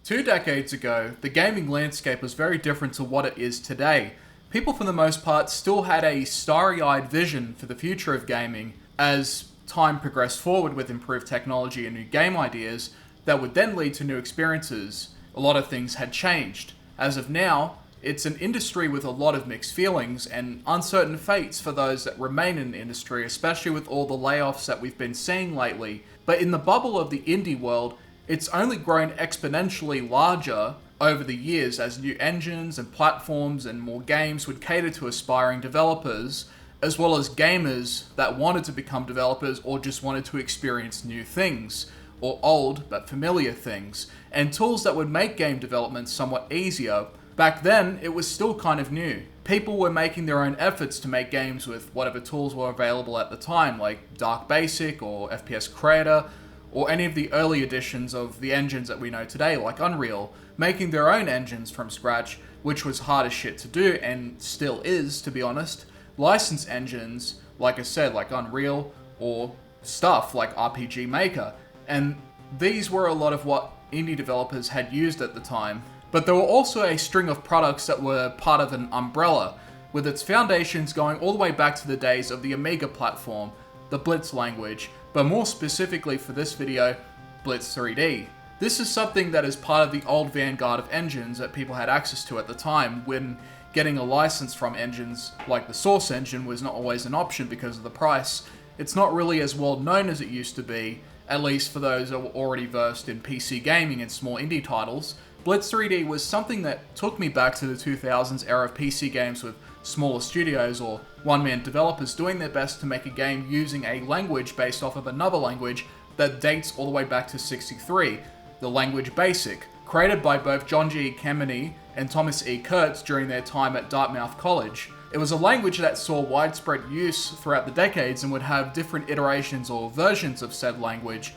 2 decades ago, the gaming landscape was very different to what it is today. People, for the most part, still had a starry-eyed vision for the future of gaming as time progressed forward with improved technology and new game ideas that would then lead to new experiences. A lot of things had changed. As of now, it's an industry with a lot of mixed feelings and uncertain fates for those that remain in the industry, especially with all the layoffs that we've been seeing lately. But in the bubble of the indie world, it's only grown exponentially larger over the years as new engines and platforms and more games would cater to aspiring developers, as well as gamers that wanted to become developers or just wanted to experience new things, or old but familiar things, and tools that would make game development somewhat easier. Back then, it was still kind of new. People were making their own efforts to make games with whatever tools were available at the time, like Dark Basic or FPS Creator, or any of the early editions of the engines that we know today, like Unreal, making their own engines from scratch, which was hard as shit to do, and still is, to be honest. Licensed engines, like I said, like Unreal, or stuff like RPG Maker, and these were a lot of what indie developers had used at the time. But there were also a string of products that were part of an umbrella, with its foundations going all the way back to the days of the Amiga platform, the Blitz language, but more specifically for this video, Blitz3D. This is something that is part of the old vanguard of engines that people had access to at the time, when getting a license from engines like the Source engine was not always an option because of the price. It's not really as well known as it used to be, at least for those that were already versed in PC gaming and small indie titles. Blitz3D was something that took me back to the 2000s era of PC games with smaller studios or one-man developers doing their best to make a game using a language based off of another language that dates all the way back to '63, the language BASIC, created by both John G. Kameny and Thomas E. Kurtz during their time at Dartmouth College. It was a language that saw widespread use throughout the decades and would have different iterations or versions of said language,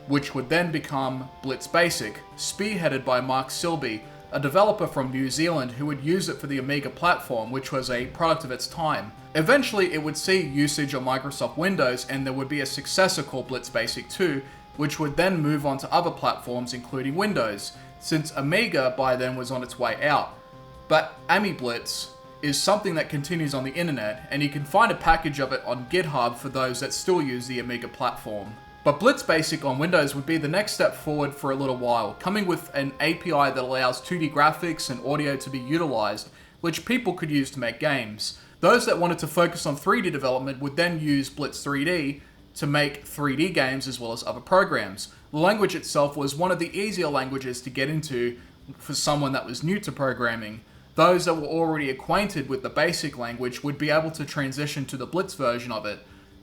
which would then become Blitz Basic, spearheaded by Mark Silby, a developer from New Zealand who would use it for the Amiga platform, which was a product of its time. Eventually, it would see usage on Microsoft Windows, and there would be a successor called Blitz Basic 2, which would then move on to other platforms including Windows, since Amiga by then was on its way out. But AmiBlitz is something that continues on the internet, and you can find a package of it on GitHub for those that still use the Amiga platform. But Blitz Basic on Windows would be the next step forward for a little while, coming with an API that allows 2D graphics and audio to be utilized, which people could use to make games. Those that wanted to focus on 3D development would then use Blitz3D to make 3D games as well as other programs. The language itself was one of the easier languages to get into for someone that was new to programming. Those that were already acquainted with the basic language would be able to transition to the Blitz version of it.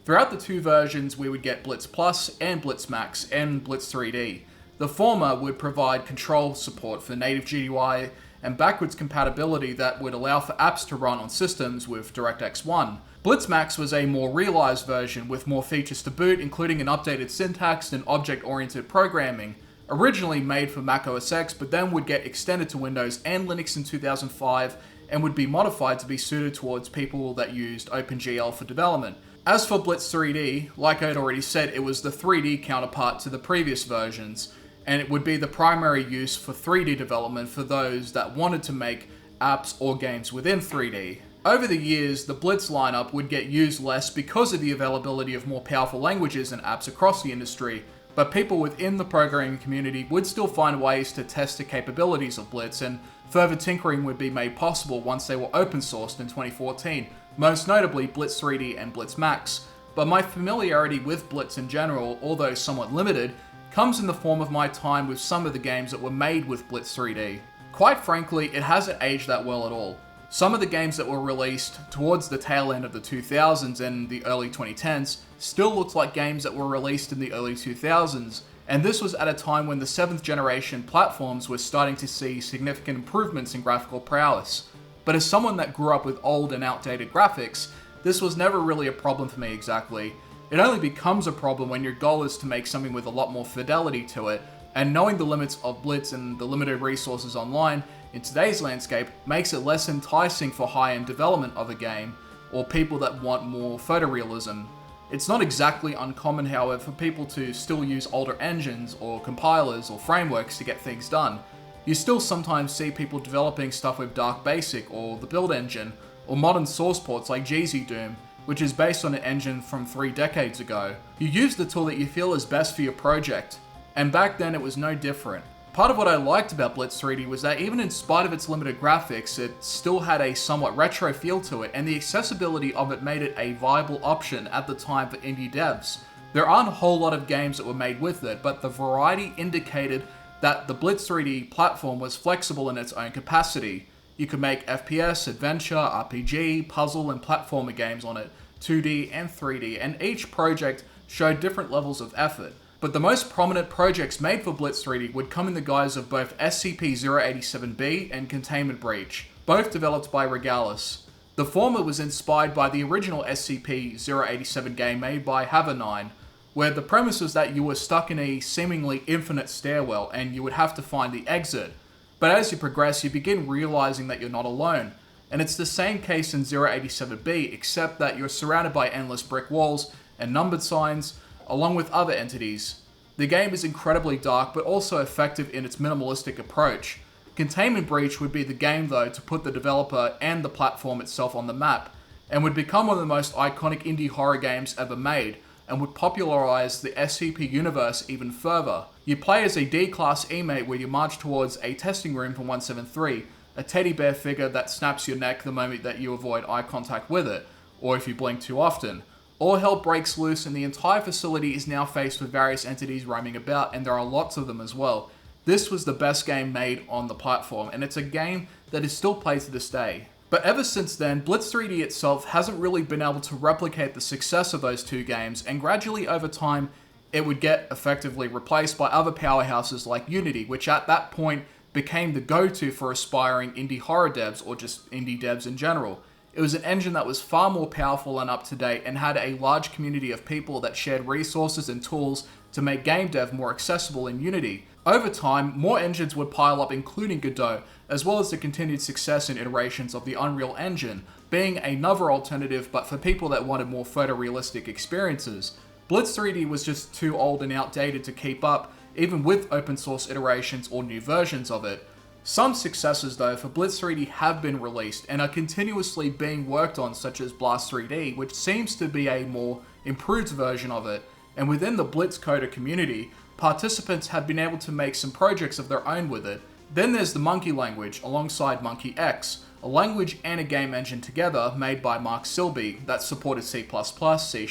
Throughout the two versions, we would get Blitz Plus and Blitz Max and Blitz3D. The former would provide control support for native GUI and backwards compatibility that would allow for apps to run on systems with DirectX 1. Blitz Max was a more realized version with more features to boot, including an updated syntax and object-oriented programming, originally made for Mac OS X, but then would get extended to Windows and Linux in 2005 and would be modified to be suited towards people that used OpenGL for development. As for Blitz3D, like I had already said, it was the 3D counterpart to the previous versions, and it would be the primary use for 3D development for those that wanted to make apps or games within 3D. Over the years, the Blitz lineup would get used less because of the availability of more powerful languages and apps across the industry, but people within the programming community would still find ways to test the capabilities of Blitz, and further tinkering would be made possible once they were open sourced in 2014, most notably Blitz3D and Blitz Max. But my familiarity with Blitz in general, although somewhat limited, comes in the form of my time with some of the games that were made with Blitz3D. Quite frankly, it hasn't aged that well at all. Some of the games that were released towards the tail end of the 2000s and the early 2010s still looked like games that were released in the early 2000s, and this was at a time when the 7th generation platforms were starting to see significant improvements in graphical prowess. But as someone that grew up with old and outdated graphics, this was never really a problem for me exactly. It only becomes a problem when your goal is to make something with a lot more fidelity to it, and knowing the limits of Blitz and the limited resources online in today's landscape makes it less enticing for high-end development of a game, or people that want more photorealism. It's not exactly uncommon, however, for people to still use older engines or compilers or frameworks to get things done. You still sometimes see people developing stuff with Dark Basic or the build engine, or modern source ports like GZ Doom, which is based on an engine from 3 decades ago. You use the tool that you feel is best for your project, and back then it was no different. Part of what I liked about Blitz3D was that even in spite of its limited graphics, it still had a somewhat retro feel to it, and the accessibility of it made it a viable option at the time for indie devs. There aren't a whole lot of games that were made with it, but the variety indicated that the Blitz3D platform was flexible in its own capacity. You could make FPS, adventure, RPG, puzzle, and platformer games on it, 2D and 3D, and each project showed different levels of effort. But the most prominent projects made for Blitz3D would come in the guise of both SCP-087-B and Containment Breach, both developed by Regalis. The former was inspired by the original SCP-087 game made by Haver9, where the premise was that you were stuck in a seemingly infinite stairwell and you would have to find the exit. But as you progress, you begin realizing that you're not alone. And it's the same case in 087-B, except that you're surrounded by endless brick walls and numbered signs, along with other entities. The game is incredibly dark, but also effective in its minimalistic approach. Containment Breach would be the game, though, to put the developer and the platform itself on the map, and would become one of the most iconic indie horror games ever made, and would popularize the SCP universe even further. You play as a D-class E-mate where you march towards a testing room for 173, a teddy bear figure that snaps your neck the moment that you avoid eye contact with it, or if you blink too often. All hell breaks loose and the entire facility is now faced with various entities roaming about, and there are lots of them as well. This was the best game made on the platform, and it's a game that is still played to this day. But ever since then, Blitz3D itself hasn't really been able to replicate the success of those two games, and gradually over time, it would get effectively replaced by other powerhouses like Unity, which at that point became the go-to for aspiring indie horror devs, or just indie devs in general. It was an engine that was far more powerful and up-to-date, and had a large community of people that shared resources and tools to make game dev more accessible in Unity. Over time, more engines would pile up, including Godot, as well as the continued success and iterations of the Unreal Engine, being another alternative but for people that wanted more photorealistic experiences. Blitz3D was just too old and outdated to keep up, even with open source iterations or new versions of it. Some successes though for Blitz3D have been released and are continuously being worked on, such as Blast3D, which seems to be a more improved version of it, and within the BlitzCoder community, participants have been able to make some projects of their own with it. Then there's the Monkey language alongside Monkey X, a language and a game engine together made by Mark Silby that supported C++, C#,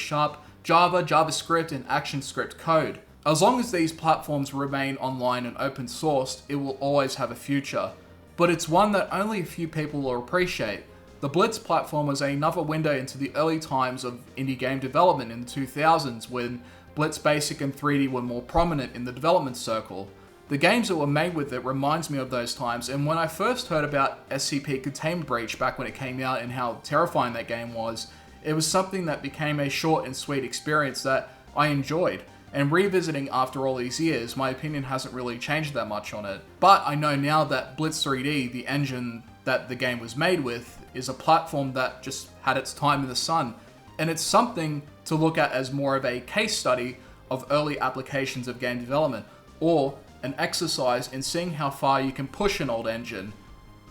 Java, JavaScript, and ActionScript code. As long as these platforms remain online and open sourced, it will always have a future. But it's one that only a few people will appreciate. The Blitz platform was another window into the early times of indie game development in the 2000s, when Blitz Basic and 3D were more prominent in the development circle. The games that were made with it reminds me of those times, and when I first heard about SCP Containment Breach back when it came out and how terrifying that game was, it was something that became a short and sweet experience that I enjoyed. And revisiting after all these years, my opinion hasn't really changed that much on it. But I know now that Blitz3D, the engine that the game was made with, is a platform that just had its time in the sun. And it's something to look at as more of a case study of early applications of game development, or an exercise in seeing how far you can push an old engine.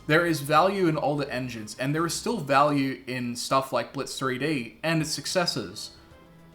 There is value in older engines, and there is still value in stuff like Blitz3D and its successors.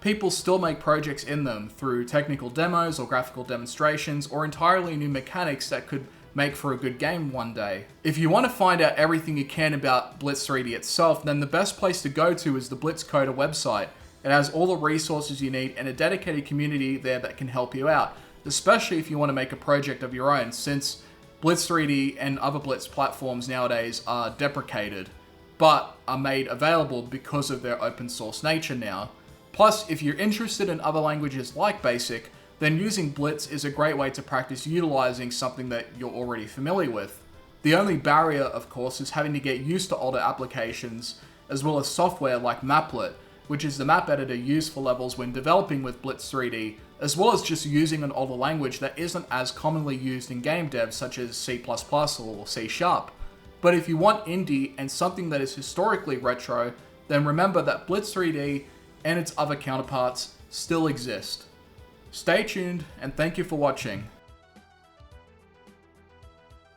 People still make projects in them through technical demos or graphical demonstrations or entirely new mechanics that could make for a good game one day. If you want to find out everything you can about Blitz3D itself, then the best place to go to is the BlitzCoder website. It has all the resources you need and a dedicated community there that can help you out, especially if you want to make a project of your own, since Blitz3D and other Blitz platforms nowadays are deprecated, but are made available because of their open source nature now. Plus, if you're interested in other languages like BASIC, then using Blitz is a great way to practice utilizing something that you're already familiar with. The only barrier, of course, is having to get used to older applications, as well as software like Maplet, which is the map editor used for levels when developing with Blitz3D, as well as just using an older language that isn't as commonly used in game dev, such as C++ or C#. But if you want indie and something that is historically retro, then remember that Blitz3D and its other counterparts still exist. Stay tuned, and thank you for watching.